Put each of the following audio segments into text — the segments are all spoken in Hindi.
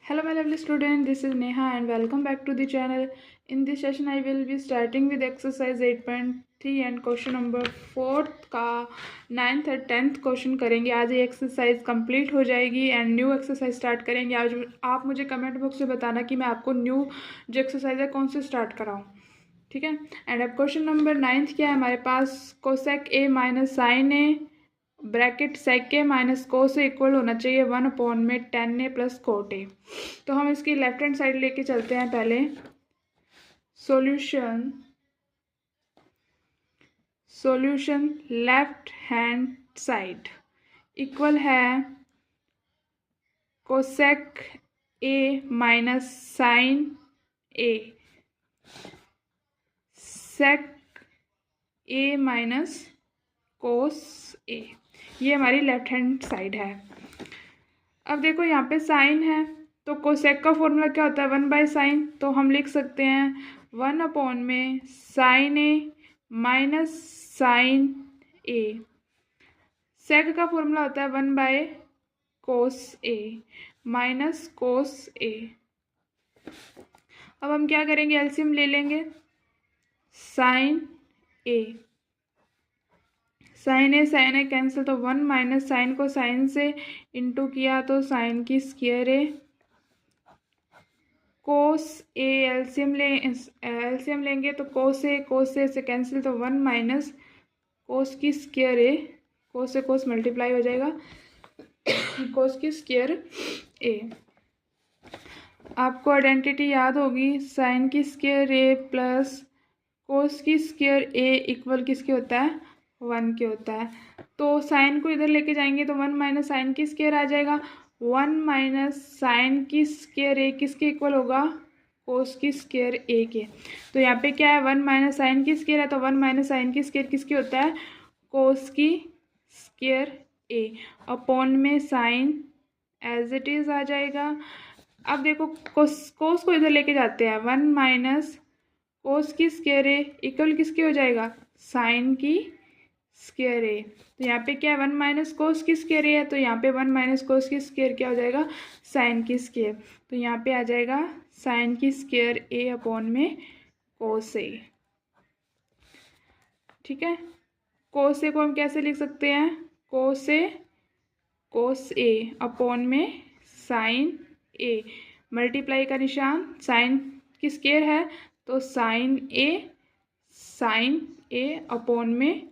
Hello my lovely student, this is Neha and welcome back to the channel. In this session I will be starting with exercise 8.3 and question number 4 का 9th और 10th क्वेश्चन करेंगे. आज ये एक्सरसाइज कंप्लीट हो जाएगी एंड न्यू एक्सरसाइज स्टार्ट करेंगे. आज आप मुझे कमेंट बॉक्स में बताना कि मैं आपको न्यू जो एक्सरसाइज है कौन से स्टार्ट कराऊँ. ठीक है. एंड अब क्वेश्चन नंबर 9th क्या है हमारे पास. Cosec A minus sine A bracket sec A minus cos A equal होना चाहिए 1 में tan A plus cot A. तो हम इसकी लेफ्ट हैंड साइड लेके चलते हैं. पहले solution left hand side equal है cosec A minus sine A sec A minus cos A. ये हमारी लेफ्ट हैंड साइड है. अब देखो यहाँ पे साइन है तो कोसेक का फॉर्मूला क्या होता है 1/sin. तो हम लिख सकते हैं 1 में sign A minus sine A. सेक का फॉर्मूला होता है 1/cos ए माइनस कोस ए. अब हम क्या करेंगे एलसीएम ले लेंगे. साइन ए कैंसिल तो 1 माइनस साइन को साइन से इंटू किया तो साइन की square A cos A LCM लेंगे तो कोस ए से कैंसिल तो 1 माइनस कोस की स्क्वायर ए. कोस से कोस मल्टीप्लाई हो जाएगा कोस की स्क्वायर ए. आपको आइडेंटिटी याद होगी साइन की स्क्वायर ए प्लस कोस की स्क्वायर ए इक्वल किसके होता है 1 के होता है. तो साइन को इधर लेके जाएंगे तो 1 माइनस साइन की स्क्वायर आ जाएगा. 1 माइनस साइन की स्क्वायर ए किसके इक्वल होगा कोस की स्क्वायर ए के. तो यहाँ पे क्या है 1 माइनस साइन की स्क्वायर है तो 1 माइनस साइन की स्क्वायर किसकी होता है कोस की स्क्वायर ए अपॉन में साइन एज इट इज आ जाएगा. अब देखो कोस को इधर लेके जाते हैं 1 माइनस कोस की स्क्वायर ए इक्वल किसकी हो जाएगा साइन की स्क्वायर ए. तो यहाँ पे क्या है 1 माइनस कोस की स्क्वायर ए है तो यहाँ पे 1 माइनस कोस की स्क्वायर क्या हो जाएगा साइन की स्क्वायर. तो यहाँ पे आ जाएगा साइन की स्क्वायर ए अपॉन में कोस ए. ठीक है. कोस ए को हम कैसे लिख सकते हैं कोस ए अपॉन में साइन ए. मल्टीप्लाई का निशान साइन की स्क्वायर है तो साइन ए अपॉन में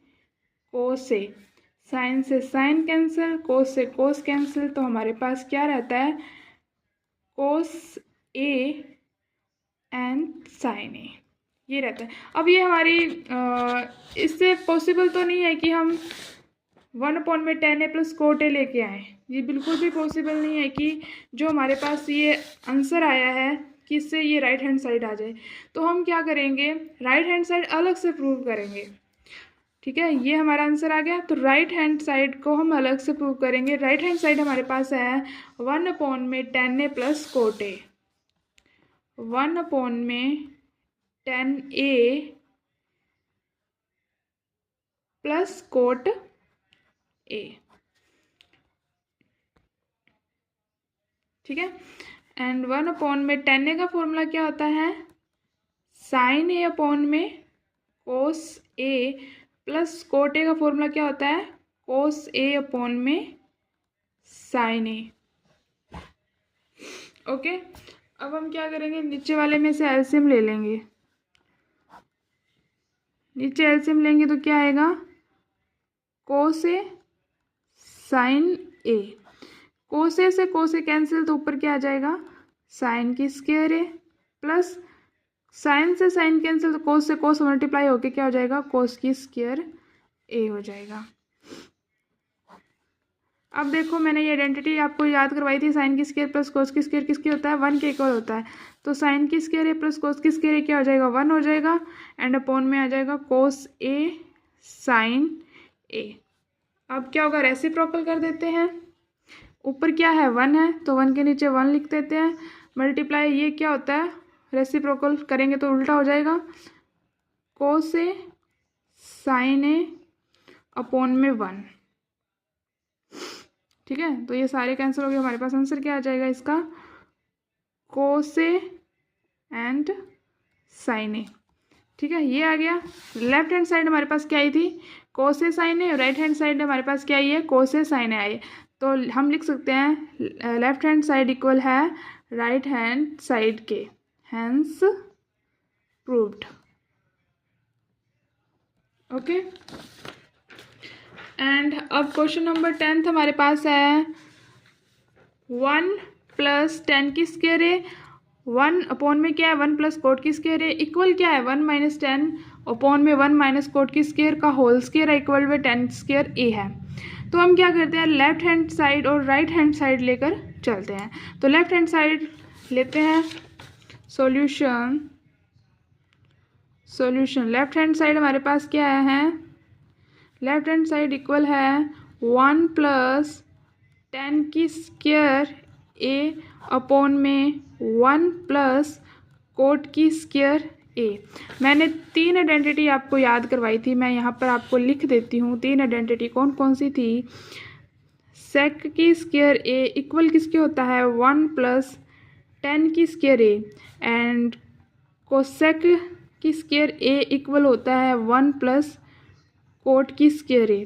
कोस ए. साइन से साइन कैंसिल कोस से कोस कैंसिल तो हमारे पास क्या रहता है कोस ए एंड साइन ए ये रहता है. अब ये हमारी इससे पॉसिबल तो नहीं है कि हम 1 में tan ए प्लस कोट ए लेके आए. ये बिल्कुल भी पॉसिबल नहीं है कि जो हमारे पास ये आंसर आया है कि इससे ये राइट हैंड साइड आ जाए. तो हम क्या करेंगे राइट हैंड साइड अलग से प्रूव करेंगे. ठीक है. ये हमारा आंसर आ गया तो राइट हैंड साइड को हम अलग से प्रूव करेंगे. राइट हैंड साइड हमारे पास है 1 में tan ए प्लस कोट ए 1 में tan ए प्लस कोट ए. ठीक है. एंड 1 में tan ए का फॉर्मूला क्या होता है साइन ए अपॉन में कोस ए प्लस कोट ए का फॉर्मूला क्या होता है कोस ए अपॉन में साइन ए. ओके. अब हम क्या करेंगे नीचे वाले में से एलसीएम ले लेंगे. नीचे एलसीएम लेंगे तो क्या आएगा कोस ए साइन ए. कोस ए से कोस ए कैंसिल तो ऊपर क्या आ जाएगा साइन की स्क्वायर ए प्लस साइन से साइन कैंसिल तो कोस से कोस मल्टीप्लाई होके क्या हो जाएगा कोस की स्क्वायर ए हो जाएगा. अब देखो मैंने ये आइडेंटिटी आपको याद करवाई थी साइन की स्क्वायर प्लस कोस की स्क्वायर किसकी होता है 1 के इक्वल होता है. तो साइन की स्क्वायर ए प्लस कोस की स्क्वायर ए क्या हो जाएगा 1 हो जाएगा एंड अपॉन में आ जाएगा कोस ए साइन ए. अब क्या होगा रेसिप्रोकल कर देते हैं. ऊपर क्या है 1 है तो 1 के नीचे 1 लिख देते हैं मल्टीप्लाई. ये क्या होता है रेसिप्रोकल करेंगे तो उल्टा हो जाएगा कोस ए साइन ए अपॉन में 1. ठीक है, तो ये सारे कैंसिल हो गए। हमारे पास आंसर क्या आ जाएगा इसका, कोसे एंड साइन ए। ठीक है, ये आ गया। लेफ्ट हैंड साइड हमारे पास क्या आई थी, कोसे साइन ए, राइट हैंड साइड हमारे पास क्या आई है, कोसे साइन ए आई है। तो हम लिख सकते हैं लेफ्ट हैंड साइड इक्वल है राइट हैंड साइड के, हैंस प्रूव्ड। ओके, एंड अब क्वेश्चन नंबर 10 हमारे पास है 1 + 10 की स्क्वायर है, 1 अपॉन में क्या है 1 + कोट की स्क्वायर है, इक्वल क्या है 1 - 10 अपॉन में 1 - कोट की स्क्वायर का होल स्क्वायर है, इक्वल में 10 स्क्वायर ए है। तो हम क्या करते हैं, लेफ्ट हैंड साइड और राइट हैंड साइड लेकर चलते हैं। तो लेफ्ट हैंड साइड लेते हैं, सॉल्यूशन लेफ्ट हैंड साइड हमारे पास क्या है, लेफ्ट हैंड साइड इक्वल है 1 + 10 की स्क्वायर ए अपॉन में 1 + कोट की स्क्वायर ए। मैंने 3 आइडेंटिटी आपको याद करवाई थी, मैं यहाँ पर आपको लिख देती हूँ। 3 आइडेंटिटी कौन कौन सी थी, सेक की स्क्वायर ए इक्वल किसके होता है 1 + 10 की स्क्वायर ए, एंड कोसेक की स्क्वायर ए इक्वल होता है 1 + कोट की स्क्वायर ए।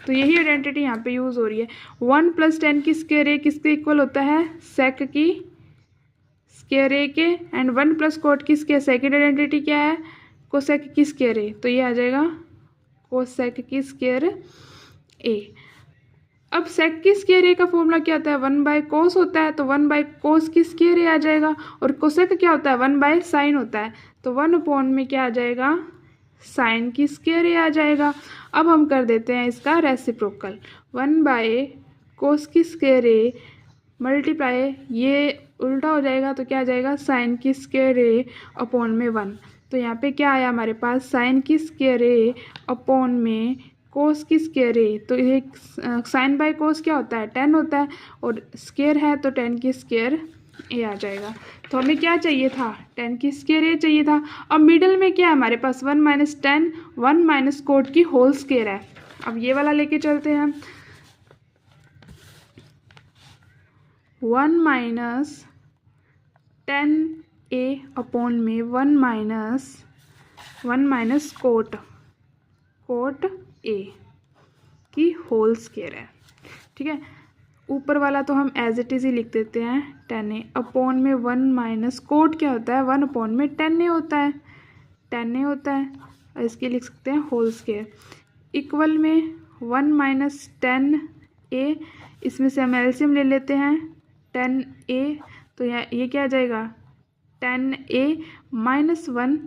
तो यही आइडेंटिटी यहाँ पे यूज़ हो रही है। 1 + 10 की स्क्वायर ए किसके इक्वल होता है, सेक की स्क्वायर ए के, एंड 1 + कोट की स्क्वायर, सेकंड आइडेंटिटी क्या है, कोसेक की स्क्वायर ए। तो ये आ जाएगा कोसेक की स्क्वायर ए। अब सेक की स्क्वायर ए का फॉर्मूला क्या होता है, 1/कोस होता है, तो 1/कोस की स्क्वायर ए आ जाएगा। और कोसेक क्या होता है, 1/साइन होता है, तो 1 अपॉन में क्या आ जाएगा, साइन की स्क्वायर ए आ जाएगा। अब हम कर देते हैं इसका रेसिप्रोकल, 1/कोस की स्क्वायर ए मल्टीप्लाई, ये उल्टा हो जाएगा तो क्या आ जाएगा, साइन की स्क्वायर ए अपॉन में 1। तो यहाँ पे क्या आया हमारे पास, साइन की स्क्वायर ए अपॉन में कोस की स्क्वायर ए। तो ये साइन बाय कोस क्या होता है, 10 होता है, और स्क्वायर है तो 10 की स्क्वायर ए आ जाएगा। तो हमें क्या चाहिए था, 10 की स्क्वायर ए चाहिए था। अब मिडल में क्या है हमारे पास, 1 - 10 1 - कोट की होल स्क्वायर है। अब ये वाला लेके चलते हैं, 1 - 10 ए अपॉन में 1 - कोट ए की होल स्क्वायर है। ठीक है, ऊपर वाला तो हम एज इट इज़ ही लिख देते हैं, 10a अपॉन में 1 - कोट क्या होता है, 1 अपॉन में 10a होता है, 10a होता है, और इसके लिख सकते हैं होल स्क्वायर, इक्वल में 1 - 10a, इसमें से हम एलसीएम ले लेते हैं 10a, तो ये क्या आ जाएगा 10a - 1,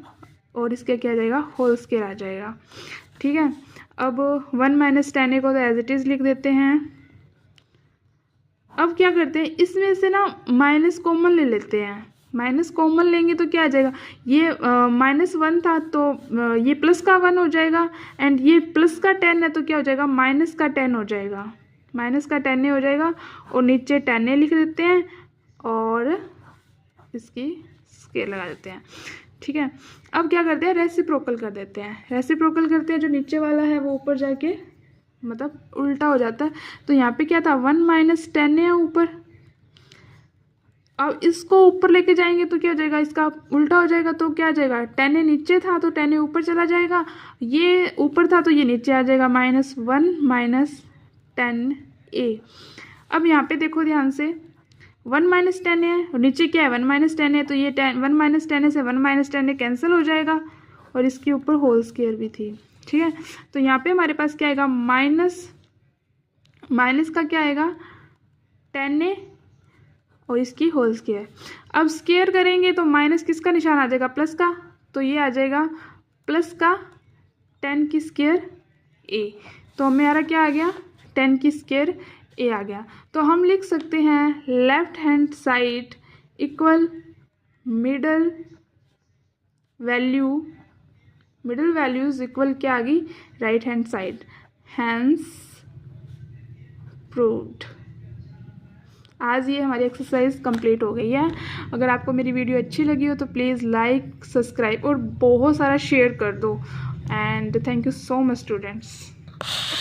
और इसके क्या आ जाएगा, होल स्क्वायर आ जाएगा। ठीक है, अब 1 - 10a को तो एज इट इज़ लिख देते हैं। अब क्या करते हैं, इसमें से ना माइनस कॉमन ले लेते हैं, माइनस कॉमन लेंगे तो क्या आ जाएगा, ये -1 था तो ये प्लस का 1 हो जाएगा, एंड ये प्लस का 10 है तो क्या हो जाएगा, माइनस का 10 हो जाएगा, माइनस का 10 हो जाएगा, और नीचे 10 लिख देते हैं और इसकी स्केल लगा देते हैं। ठीक है, अब क्या करते हैं, रेसिप्रोकल कर देते हैं, रेसिप्रोकल करते हैं, जो नीचे वाला है वो ऊपर जाके मतलब उल्टा हो जाता है। तो यहाँ पे क्या था, 1 - 10 है ऊपर, अब इसको ऊपर लेके जाएंगे तो क्या हो जाएगा, इसका उल्टा हो जाएगा, तो क्या आ जाएगा, 10 नीचे था तो 10 ऊपर चला जाएगा, ये ऊपर था तो ये नीचे आ जाएगा, -1 - 10a। अब यहाँ पे देखो ध्यान से, 1 - 10 है और नीचे क्या है 1 - 10 है, तो ये 1 - 10 से 1 - 10 कैंसिल हो जाएगा, और इसके ऊपर होल स्क्वायर भी थी। ठीक है, तो यहाँ पे हमारे पास क्या आएगा, माइनस का क्या आएगा 10a और इसकी होल स्क्वायर। अब स्क्वायर करेंगे तो माइनस किसका निशान आ जाएगा, प्लस का, तो ये आ जाएगा प्लस का 10 की स्क्वायर a। तो हमारा क्या आ गया, 10 की स्क्वायर a आ गया। तो हम लिख सकते हैं left hand side equal middle values equal क्या आ गई, right hand side, hence proved. आज ये हमारी एक्सरसाइज कंप्लीट हो गई है। अगर आपको मेरी वीडियो अच्छी लगी हो तो प्लीज़ लाइक, सब्सक्राइब और बहुत सारा शेयर कर दो। And thank you so much students.